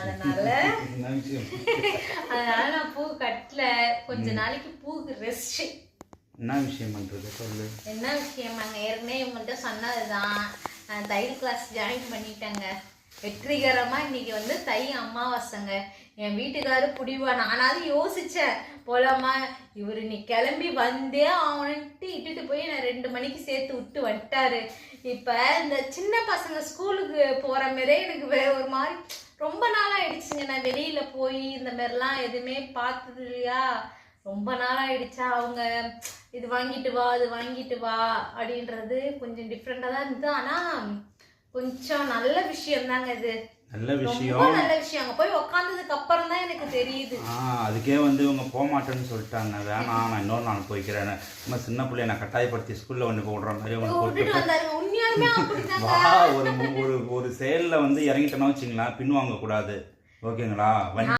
அதனால நான் பூ கட்டல. கொஞ்ச நாளைக்கு பூக்கு ரெஸ்ட். என்ன விஷயம் பண்றது சொல்லு. என்ன விஷயம்? நாங்கள் ஏற்கனவே இவங்கள்ட்ட சொன்னதுதான். தையல் கிளாஸ் ஜாயின் பண்ணிட்டேங்க. வெற்றிகரமா இன்னைக்கு வந்து தை அமாவாசைங்க. என் வீட்டுக்காரு புடிவா. நானாவது யோசிச்சேன் போலாமா, இவரு நீ கிளம்பி வந்தே அவன்ட்டு இட்டுட்டு போய் நான் 2 மணிக்கு சேர்த்து விட்டு வந்துட்டாரு. இப்ப இந்த சின்ன பசங்க ஸ்கூலுக்கு போற மாதிரியே எனக்கு ஒரு மாதிரி ரொம்ப நாள் ஆயிடுச்சுங்க. நான் வெளியில போய் இந்த மாதிரிலாம் எதுவுமே பார்த்தது இல்லையா. ரொம்ப நாள் ஆயிடுச்சா. அவங்க இது வாங்கிட்டு வா அது வாங்கிட்டு வா அப்படின்றது கொஞ்சம் டிஃப்ரெண்டா தான் இருந்தது. ஆனா கொஞ்சம் நல்ல விஷயம் தாங்க இது. நல்ல விஷயம், நல்ல விஷயம். அங்க போய் உட்கார்ந்ததுக்கு அப்புறம் தான் எனக்கு தெரியுது. அதுக்கே வந்து இவங்க போக மாட்டேன்னு சொல்லிட்டாங்க. வேணாம் நான் இன்னொரு நாள் போய்க்கிறேன். சும்மா சின்ன பிள்ளைய நான் கட்டாயப்படுத்தி ஸ்கூல்ல வந்து போடுற மாதிரி ஒரு செயல்ல வந்து இறங்கிட்டோன்னா வச்சுங்களா, பின்வாங்க கூடாது. ஓகேங்களா?